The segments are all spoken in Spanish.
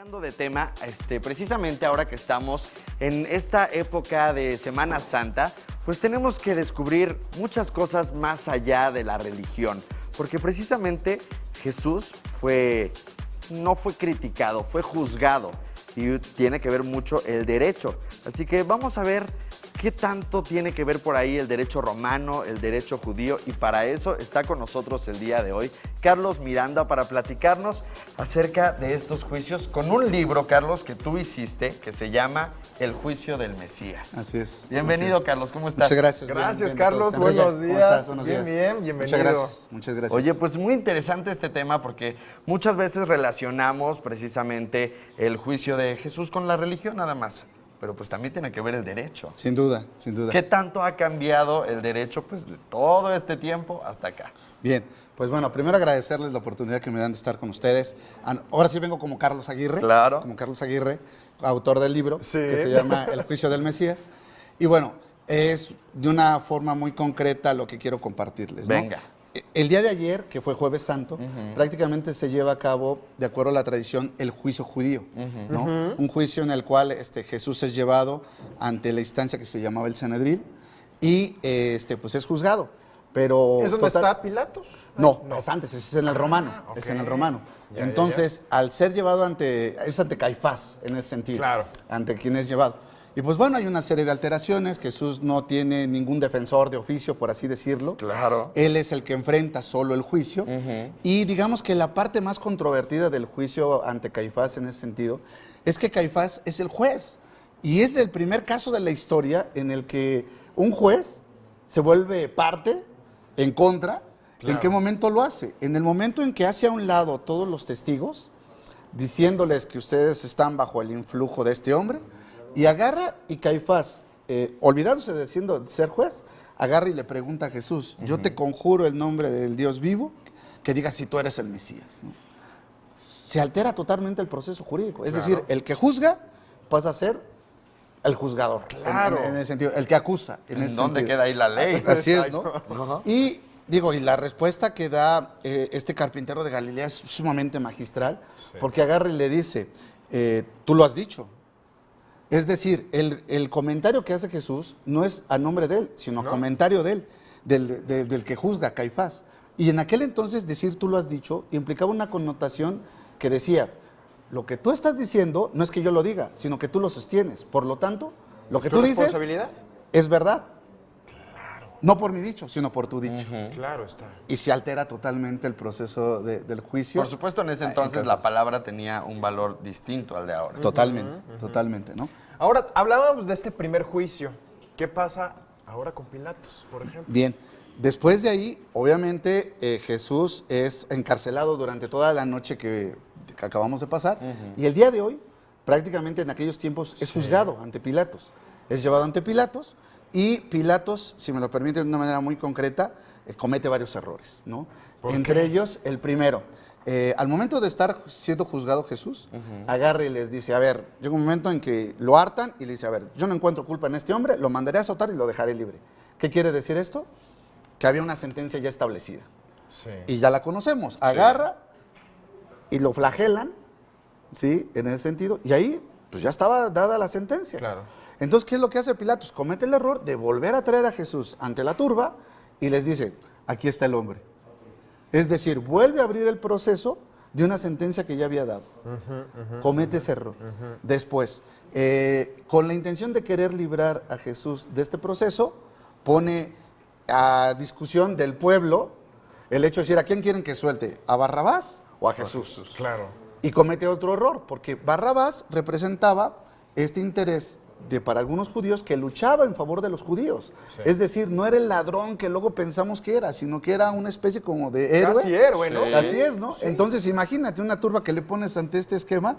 Cambiando de tema, precisamente ahora que estamos en esta época de Semana Santa, pues tenemos que descubrir muchas cosas más allá de la religión, porque precisamente Jesús no fue criticado, fue juzgado y tiene que ver mucho el derecho. Así que vamos a ver qué tanto tiene que ver por ahí el derecho romano, el derecho judío, y para eso está con nosotros el día de hoy Carlos Miranda para platicarnos acerca de estos juicios con un libro, Carlos, que tú hiciste que se llama El Juicio del Mesías. Así es. Bienvenido, Carlos, ¿cómo estás? Muchas gracias. Gracias, bien, Carlos. Enrique, Buenos ¿cómo días. estás? Buenos Bien, días. bien, bienvenido. Muchas gracias. Oye, pues muy interesante este tema porque muchas veces relacionamos precisamente el juicio de Jesús con la religión nada más, pero pues también tiene que ver el derecho. Sin duda, sin duda. ¿Qué tanto ha cambiado el derecho pues de todo este tiempo hasta acá? Bien, pues bueno, primero agradecerles la oportunidad que me dan de estar con ustedes. Ahora sí vengo como Carlos Aguirre. Claro. Como Carlos Aguirre, autor del libro, Sí. que se llama El Juicio del Mesías. Y bueno, es de una forma muy concreta lo que quiero compartirles, ¿no? Venga. El día de ayer, que fue Jueves Santo, prácticamente se lleva a cabo, de acuerdo a la tradición, el juicio judío, ¿no? Un juicio en el cual Jesús es llevado ante la instancia que se llamaba el Sanedrín y pues es juzgado. Pero ¿Es donde está Pilatos? No, es antes, es en el romano. ok. Es en el romano. Ya, Entonces, al ser llevado ante Caifás, en ese sentido. Claro. Ante quien es llevado. Y pues bueno, hay una serie de alteraciones. Jesús no tiene ningún defensor de oficio, por así decirlo. Claro. Él es el que enfrenta solo el juicio. Y digamos que la parte más controvertida del juicio ante Caifás en ese sentido es que Caifás es el juez. Y es el primer caso de la historia en el que un juez se vuelve parte en contra. Claro. ¿En qué momento lo hace? En el momento en que hace a un lado todos los testigos, diciéndoles que ustedes están bajo el influjo de este hombre, y agarra y Caifás, olvidándose de ser juez, agarra y le pregunta a Jesús, yo te conjuro el nombre del Dios vivo, que digas si tú eres el Mesías, ¿no? Se altera totalmente el proceso jurídico. Es decir, el que juzga pasa a ser el juzgador. Claro. En ese sentido, el que acusa. ¿En dónde queda ahí la ley? Así es, ¿no? Ajá. Y digo, y la respuesta que da este carpintero de Galilea es sumamente magistral, porque agarra y le dice, tú lo has dicho. Es decir, el comentario que hace Jesús no es a nombre de él, sino a comentario de él, del que juzga, Caifás. Y en aquel entonces decir tú lo has dicho implicaba una connotación que decía, lo que tú estás diciendo no es que yo lo diga, sino que tú lo sostienes. Por lo tanto, lo que ¿Tu tú dices responsabilidad? es verdad. No por mi dicho, sino por tu dicho. Claro está. Y se altera totalmente el proceso del juicio. Por supuesto, en ese entonces la palabra tenía un valor distinto al de ahora. Totalmente, totalmente, ¿no? Ahora, hablábamos de este primer juicio. ¿Qué pasa ahora con Pilatos, por ejemplo? Bien, después de ahí, obviamente, Jesús es encarcelado durante toda la noche que acabamos de pasar. Y el día de hoy, prácticamente en aquellos tiempos, es juzgado ante Pilatos. Es llevado ante Pilatos y Pilatos, si me lo permite de una manera muy concreta, comete varios errores, ¿no? Entre ellos, el primero. Al momento de estar siendo juzgado Jesús, agarra y les dice, a ver, llega un momento en que lo hartan y le dice, a ver, yo no encuentro culpa en este hombre, lo mandaré a azotar y lo dejaré libre. ¿Qué quiere decir esto? Que había una sentencia ya establecida. Sí. Y ya la conocemos. Agarra y lo flagelan, ¿sí? En ese sentido. Y ahí, pues ya estaba dada la sentencia. Claro. Entonces, ¿qué es lo que hace Pilatos? Comete el error de volver a traer a Jesús ante la turba y les dice, aquí está el hombre. Es decir, vuelve a abrir el proceso de una sentencia que ya había dado. Comete ese error. Después, con la intención de querer librar a Jesús de este proceso, pone a discusión del pueblo el hecho de decir, ¿a quién quieren que suelte? ¿A Barrabás o a Jesús? Claro. Y comete otro error, porque Barrabás representaba este interés para algunos judíos que luchaba en favor de los judíos. Sí. Es decir, no era el ladrón que luego pensamos que era, sino que era una especie como de héroe. Casi héroe, ¿no? Sí. Así es, ¿no? Entonces, imagínate una turba que le pones ante este esquema,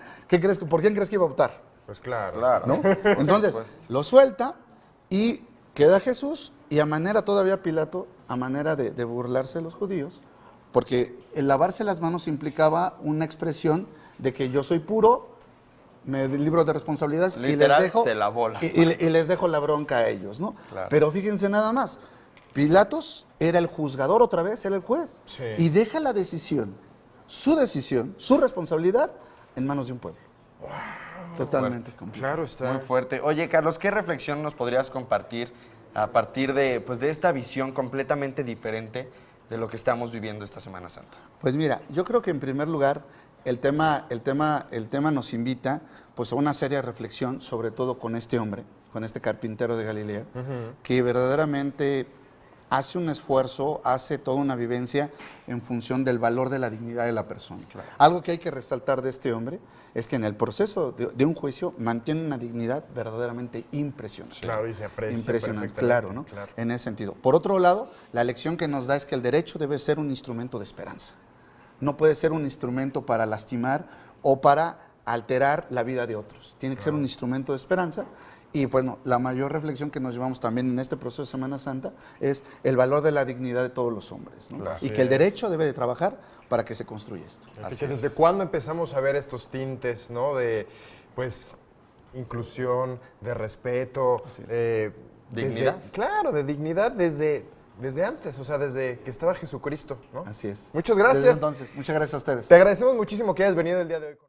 ¿por quién crees que iba a optar? Pues claro. Claro. ¿No? Entonces, lo suelta y queda Jesús y a manera todavía Pilato, a manera de burlarse de los judíos, porque el lavarse las manos implicaba una expresión de que yo soy puro, me libro de responsabilidades Literal, y les dejo se lavó las y les dejo la bronca a ellos, ¿no? Claro. Pero fíjense nada más, Pilatos era el juzgador otra vez, era el juez, y deja la decisión, su responsabilidad en manos de un pueblo. Totalmente complicado. Claro, está. Muy fuerte. Oye, Carlos, ¿qué reflexión nos podrías compartir a partir de, pues, de esta visión completamente diferente de lo que estamos viviendo esta Semana Santa? Pues mira, yo creo que en primer lugar el tema nos invita pues a una seria reflexión, sobre todo con este hombre, con este carpintero de Galilea, que verdaderamente hace un esfuerzo, hace toda una vivencia en función del valor de la dignidad de la persona. Claro. Algo que hay que resaltar de este hombre es que en el proceso de un juicio mantiene una dignidad verdaderamente impresionante. Claro, y se aprecia Impresionante, perfectamente, claro, ¿no? claro. En ese sentido. Por otro lado, la lección que nos da es que el derecho debe ser un instrumento de esperanza. No puede ser un instrumento para lastimar o para alterar la vida de otros. Tiene que ser un instrumento de esperanza. Y bueno, la mayor reflexión que nos llevamos también en este proceso de Semana Santa es el valor de la dignidad de todos los hombres, ¿no? Claro. Y que el derecho debe de trabajar para que se construya esto. Así que ¿desde cuándo empezamos a ver estos tintes, ¿no? De, pues, inclusión, de respeto, ¿Dignidad? claro, de dignidad desde antes, o sea, desde que estaba Jesucristo, ¿no? Así es. Muchas Desde gracias. entonces, muchas gracias a ustedes. Te agradecemos muchísimo que hayas venido el día de hoy.